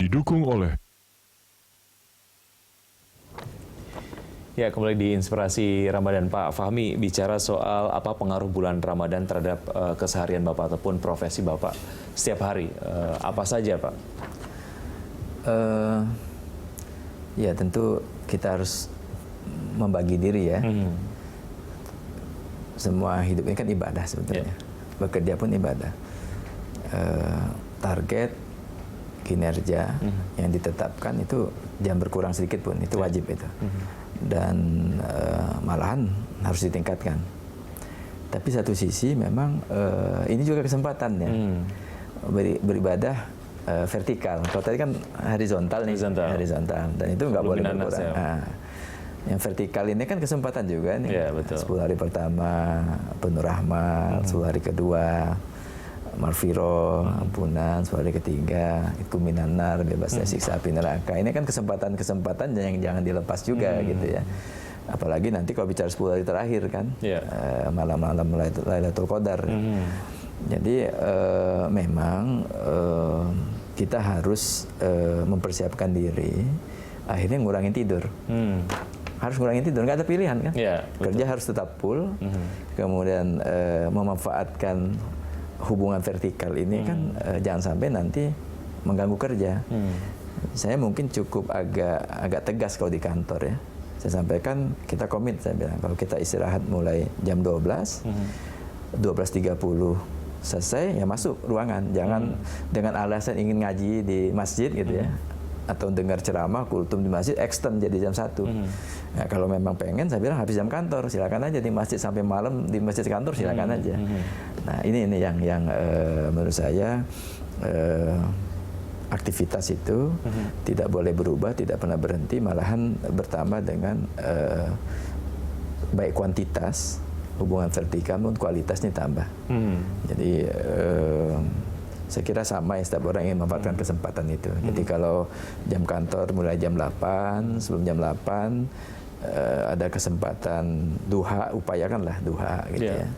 didukung oleh Ya, kembali di Inspirasi Ramadan. Pak Fahmi bicara soal apa pengaruh bulan Ramadan terhadap keseharian Bapak ataupun profesi Bapak setiap hari. Apa saja, Pak? Ya, tentu kita harus membagi diri ya. Semua hidup ini kan ibadah sebetulnya. Bekerja pun ibadah. Target, kinerja yang ditetapkan itu jangan berkurang sedikit pun, itu wajib itu. Dan malahan harus ditingkatkan. Tapi satu sisi memang ini juga kesempatan ya, beribadah vertikal. Kalau tadi kan horizontal nih, horizontal, dan itu nggak boleh berkurang. Yang vertikal ini kan kesempatan juga nih. Ya, betul. 10 hari pertama penuh rahmat, 10 hari kedua marfiro, ampunan, 10 hari ketiga itu minanar, bebas dari siksa api neraka. Ini kan kesempatan-kesempatan yang jangan dilepas juga gitu ya. Apalagi nanti kalau bicara 10 hari terakhir kan, malam-malam Lailatul Qadar. Jadi memang kita harus mempersiapkan diri, akhirnya ngurangin tidur. Harus ngurangin tidur, nggak ada pilihan kan. Kerja harus tetap full, kemudian memanfaatkan hubungan vertikal ini kan jangan sampai nanti mengganggu kerja. Saya mungkin cukup agak tegas kalau di kantor ya. Saya sampaikan kita komit, saya bilang kalau kita istirahat mulai jam 12, 12.30 selesai ya masuk ruangan. Jangan dengan alasan ingin ngaji di masjid gitu ya, atau dengar ceramah kultum di masjid extend jadi jam 1. Nah, kalau memang pengen, saya bilang habis jam kantor silakan aja di masjid sampai malam di masjid kantor silakan aja. Nah ini yang menurut saya aktivitas itu tidak boleh berubah, tidak pernah berhenti, malahan bertambah dengan baik kuantitas hubungan vertikal maupun kualitasnya tambah. Jadi saya kira sama ya, setiap orang ingin memanfaatkan kesempatan itu. Jadi kalau jam kantor mulai jam 8, sebelum jam 8 ada kesempatan duha, upayakanlah duha gitu ya.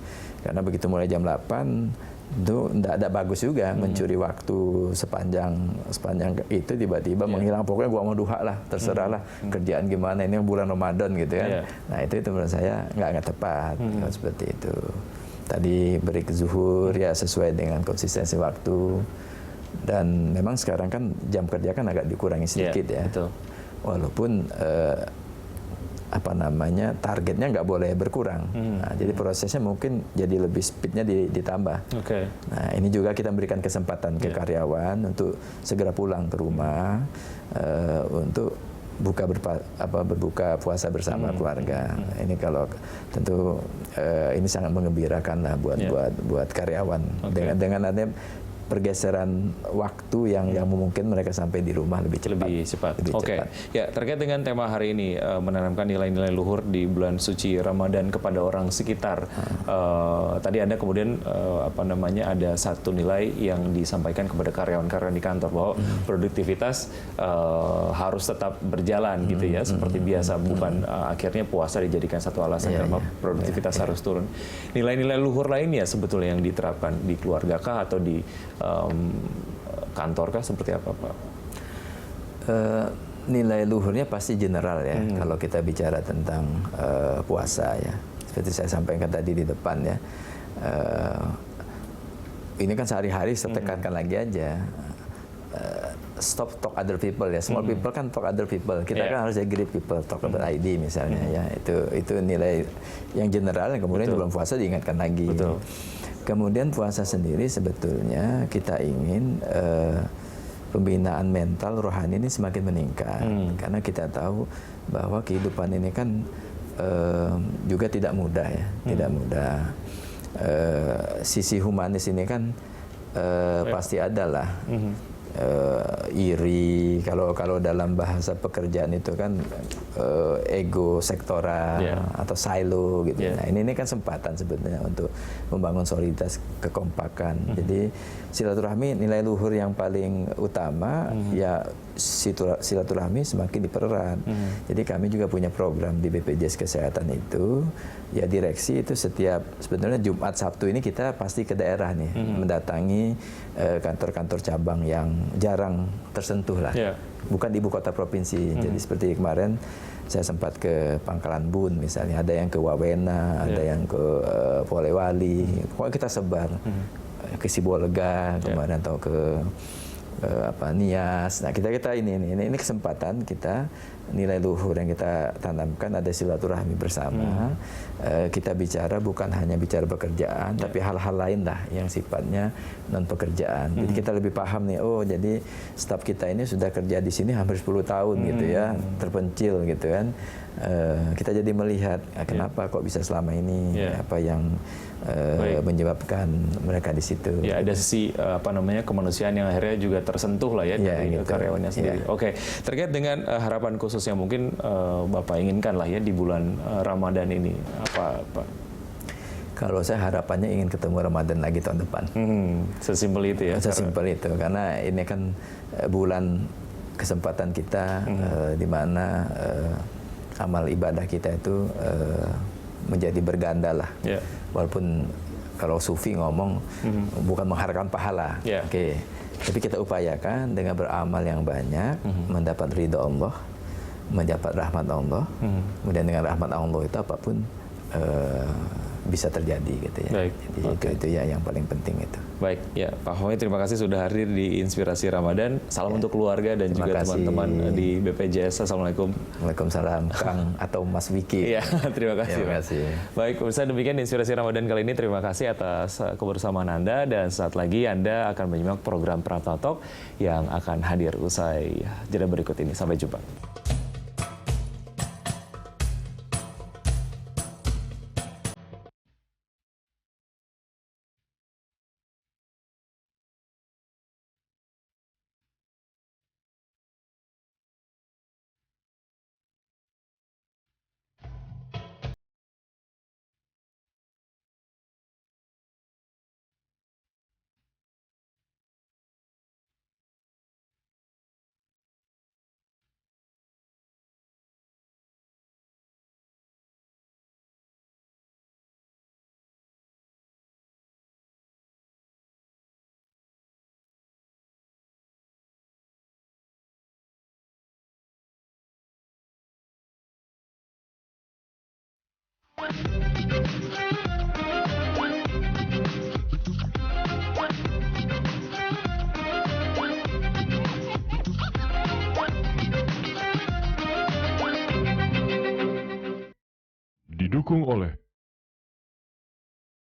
Karena begitu mulai jam 8 itu tidak bagus juga mencuri waktu sepanjang itu tiba-tiba menghilang. Pokoknya gua mau duha lah, terserah lah kerjaan gimana, ini bulan Ramadan gitu kan. Nah itu menurut saya nggak tepat seperti itu. Tadi break zuhur ya sesuai dengan konsistensi waktu, dan memang sekarang kan jam kerja kan agak dikurangi sedikit ya. Betul. Walaupun targetnya nggak boleh berkurang. Nah, jadi prosesnya mungkin jadi lebih speednya ditambah. Nah ini juga kita berikan kesempatan ke karyawan untuk segera pulang ke rumah untuk berbuka puasa bersama keluarga. Ini kalau tentu ini sangat mengembirakan lah buat karyawan dengan adanya pergeseran waktu yang memungkinkan mereka sampai di rumah lebih cepat. Oke. Ya, terkait dengan tema hari ini menanamkan nilai-nilai luhur di bulan suci Ramadan kepada orang sekitar. Tadi Anda kemudian ada satu nilai yang disampaikan kepada karyawan-karyawan di kantor bahwa produktivitas harus tetap berjalan gitu ya, seperti biasa, bukan akhirnya puasa dijadikan satu alasan kenapa produktivitas harus turun. Nilai-nilai luhur lainnya sebetulnya yang diterapkan di keluarga kah atau di kantor kah, seperti apa Pak? Nilai luhurnya pasti general ya. Kalau kita bicara tentang puasa ya, seperti saya sampaikan tadi di depan ya, ini kan sehari-hari saya tekankan lagi aja, stop talk other people ya. Small people kan talk other people, kita kan harus great people talk about ID misalnya ya. Itu nilai yang general yang kemudian di bulan puasa diingatkan lagi. Kemudian puasa sendiri sebetulnya kita ingin pembinaan mental rohani ini semakin meningkat, karena kita tahu bahwa kehidupan ini kan juga tidak mudah ya, tidak mudah. Sisi humanis ini kan pasti ada lah. Iri, kalau dalam bahasa pekerjaan itu kan ego sektoral atau silo gitu. Nah ini kan kesempatan sebetulnya untuk membangun soliditas, kekompakan. Jadi silaturahmi nilai luhur yang paling utama ya, silaturahmi semakin dipererat. Jadi kami juga punya program di BPJS Kesehatan itu ya, direksi itu setiap sebenarnya Jumat Sabtu ini kita pasti ke daerah nih, mendatangi kantor-kantor cabang yang jarang tersentuh lah. Bukan di ibu kota provinsi. Jadi seperti kemarin saya sempat ke Pangkalan Bun misalnya, ada yang ke Wawena, ada yang ke Polewali. Pokoknya kita sebar ke Sibolga kemarin atau ke Nias. Nah, kita ini kesempatan kita, nilai luhur yang kita tanamkan, ada silaturahmi bersama. Kita bicara bukan hanya bicara pekerjaan, tapi hal-hal lain lah yang sifatnya non pekerjaan. Jadi kita lebih paham nih, oh jadi staf kita ini sudah kerja di sini hampir 10 tahun gitu ya, terpencil gitu kan. Kita jadi melihat kenapa kok bisa selama ini, apa yang menyebabkan mereka di situ. Ya, ada sisi kemanusiaan yang akhirnya juga tersentuh lah ya dari gitu, karyawannya sendiri. Oke, terkait dengan harapan khusus yang mungkin Bapak inginkan lah ya di bulan Ramadan ini, apa Pak? Kalau saya harapannya ingin ketemu Ramadan lagi tahun depan. Sesimpel itu ya? Sesimpel itu, karena ini kan bulan kesempatan kita di mana amal ibadah kita itu menjadi berganda lah. Walaupun kalau sufi ngomong bukan mengharapkan pahala, tapi kita upayakan dengan beramal yang banyak, mendapat ridho Allah, mendapat rahmat Allah, kemudian dengan rahmat Allah itu apapun bisa terjadi gitu ya. Jadi itu ya yang paling penting itu. Baik, ya Pak Fahmi, terima kasih sudah hadir di Inspirasi Ramadan. Salam untuk keluarga dan juga teman-teman di BPJS. Assalamualaikum. Waalaikumsalam, Kang atau Mas Wiki. Iya, terima kasih. Terima kasih. Baik, pemirsa, demikian Inspirasi Ramadan kali ini. Terima kasih atas kebersamaan Anda, dan saat lagi Anda akan menyimak program Prata Talk yang akan hadir usai jeda berikut ini. Sampai jumpa. Didukung oleh